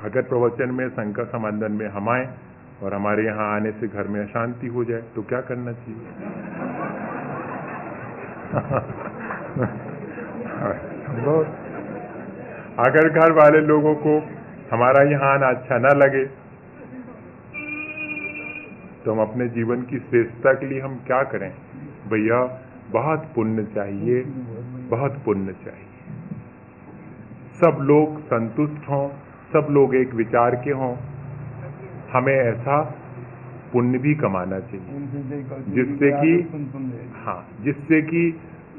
अगर प्रवचन में शंका समाधान में हम आए और हमारे यहाँ आने से घर में अशांति हो जाए तो क्या करना चाहिए? अगर घर वाले लोगों को हमारा यहाँ आना अच्छा ना लगे तो हम अपने जीवन की श्रेष्ठता के लिए हम क्या करें? भैया बहुत पुण्य चाहिए, बहुत पुण्य चाहिए। सब लोग संतुष्ट हों, सब लोग एक विचार के हों, हमें ऐसा पुण्य भी कमाना चाहिए जिससे कि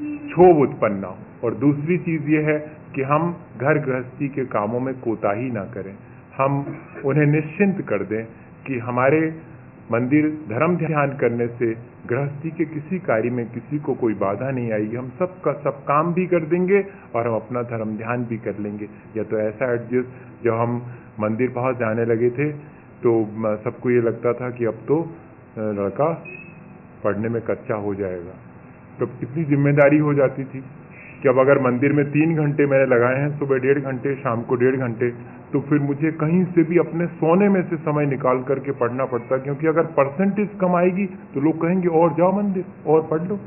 क्षोभ उत्पन्न ना हो। और दूसरी चीज ये है कि हम घर गृहस्थी के कामों में कोताही ना करें, हम उन्हें निश्चिंत कर दें कि हमारे मंदिर धर्म ध्यान करने से गृहस्थी के किसी कार्य में किसी को कोई बाधा नहीं आएगी। हम सबका सब काम भी कर देंगे और हम अपना धर्म ध्यान भी कर लेंगे। या तो ऐसा एडजस्ट, जब हम मंदिर बहुत जाने लगे थे तो सबको ये लगता था कि अब तो लड़का पढ़ने में कच्चा हो जाएगा, तो इतनी जिम्मेदारी हो जाती थी कि अब अगर मंदिर में 3 घंटे मैंने लगाए हैं, सुबह 1.5 घंटे, शाम को 1.5 घंटे, तो फिर मुझे कहीं से भी अपने सोने में से समय निकाल करके पढ़ना पड़ता, क्योंकि अगर परसेंटेज कम आएगी तो लोग कहेंगे और जाओ मंदिर और पढ़ लो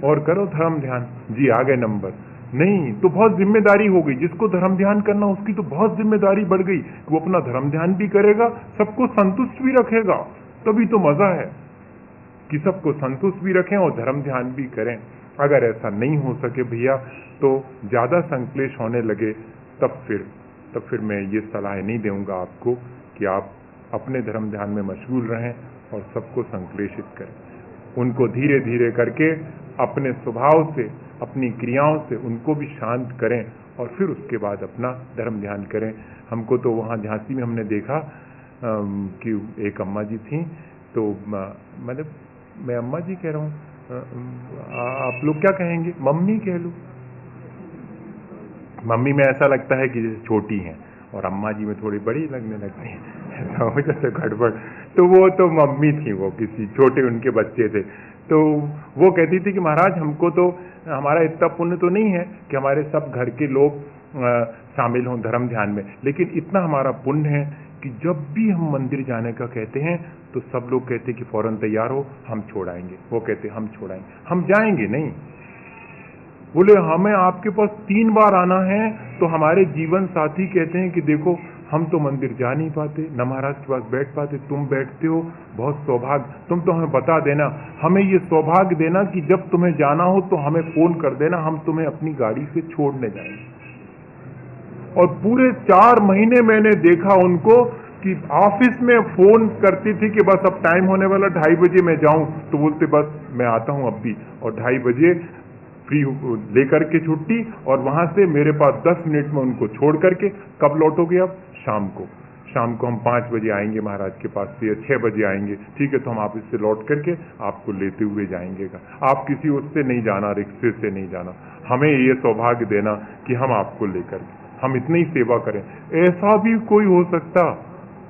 और करो धर्म ध्यान। जी आ गए नंबर, नहीं तो बहुत जिम्मेदारी हो गई। जिसको धर्म ध्यान करना उसकी तो बहुत जिम्मेदारी बढ़ गई, वो अपना धर्म ध्यान भी करेगा, सबको संतुष्ट भी रखेगा। तभी तो मजा है कि सबको संतुष्ट भी रखें और धर्म ध्यान भी करें। अगर ऐसा नहीं हो सके भैया, तो ज्यादा संक्लेश होने लगे, तब फिर मैं ये सलाह नहीं दूंगा आपको कि आप अपने धर्म ध्यान में मशगूल रहें और सबको संक्लेशित करें। उनको धीरे धीरे करके अपने स्वभाव से, अपनी क्रियाओं से उनको भी शांत करें और फिर उसके बाद अपना धर्म ध्यान करें। हमको तो वहाँ झांसी में हमने देखा कि एक अम्मा जी थी, तो मतलब मैं अम्मा जी कह रहा हूँ, आप लोग क्या कहेंगे? मम्मी कह लो। मम्मी में ऐसा लगता है कि जैसे छोटी हैं और अम्मा जी में थोड़ी बड़ी लगने लगती है, ऐसा हो जाता गड़बड़। तो वो तो मम्मी थी, वो किसी छोटे उनके बच्चे थे, तो वो कहती थी कि महाराज हमको तो हमारा इतना पुण्य तो नहीं है कि हमारे सब घर के लोग शामिल हों धर्म ध्यान में, लेकिन इतना हमारा पुण्य है कि जब भी हम मंदिर जाने का कहते हैं तो सब लोग कहते कि फौरन तैयार हो, हम छोड़ाएंगे। वो कहते हम छोड़ाएंगे, हम जाएंगे नहीं। बोले हमें आपके पास 3 बार आना है, तो हमारे जीवन साथी कहते हैं कि देखो हम तो मंदिर जा नहीं पाते, न महाराज के पास बैठ पाते, तुम बैठते हो, बहुत सौभाग्य। तुम तो हमें बता देना, हमें ये सौभाग्य देना कि जब तुम्हें जाना हो तो हमें फोन कर देना, हम तुम्हें अपनी गाड़ी से छोड़ने जाएंगे। और पूरे 4 महीने मैंने देखा उनको कि ऑफिस में फोन करती थी कि बस अब टाइम होने वाला, 2:30 बजे मैं जाऊं, तो बोलते बस मैं आता हूं अब भी, और 2:30 बजे फ्री लेकर के छुट्टी, और वहां से मेरे पास 10 मिनट में उनको छोड़ करके कब लौटोगे? अब शाम को हम 5 बजे आएंगे महाराज के पास से, या 6 बजे आएंगे। ठीक है, तो हम ऑफिस से लौट करके आपको लेते हुए जाएंगे। आप किसी उससे नहीं जाना, रिक्शे से नहीं जाना, हमें ये सौभाग्य देना कि हम आपको लेकर हम इतनी सेवा करें। ऐसा भी कोई हो सकता?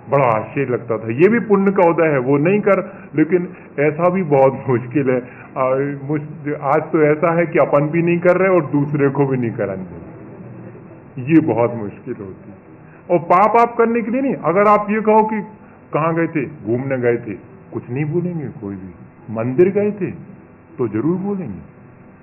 बड़ा आश्चर्य लगता था। ये भी पुण्य का उदय है, वो नहीं कर, लेकिन ऐसा भी बहुत मुश्किल है। आज तो ऐसा है कि अपन भी नहीं कर रहे और दूसरे को भी नहीं कराने, ये बहुत मुश्किल होती है। और पाप आप करने के लिए नहीं, अगर आप ये कहो कि कहाँ गए थे, घूमने गए थे, कुछ नहीं बोलेंगे कोई भी। मंदिर गए थे तो जरूर बोलेंगे।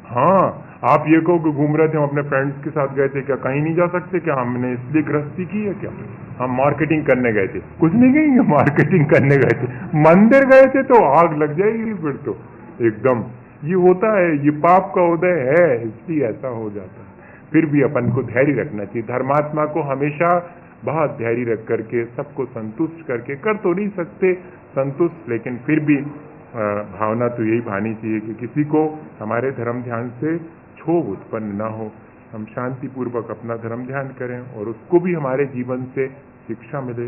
हाँ, आप ये कहो कि घूम रहे थे, हम अपने फ्रेंड्स के साथ गए थे, क्या कहीं नहीं जा सकते? क्या हमने इसलिए गृहस्थी की है? क्या हम मार्केटिंग करने गए थे? कुछ नहीं कहेंगे, मार्केटिंग करने गए थे। मंदिर गए थे तो आग लग जाएगी फिर तो एकदम। ये होता है, ये पाप का उदय है, इसलिए ऐसा हो जाता है। फिर भी अपन को धैर्य रखना चाहिए। धर्मात्मा को हमेशा बहुत धैर्य रख करके, सबको संतुष्ट करके, कर तो नहीं सकते संतुष्ट, लेकिन फिर भी भावना तो यही भानी चाहिए कि किसी को हमारे धर्म ध्यान से क्षोभ उत्पन्न ना हो, हम शांतिपूर्वक अपना धर्म ध्यान करें और उसको भी हमारे जीवन से शिक्षा मिले,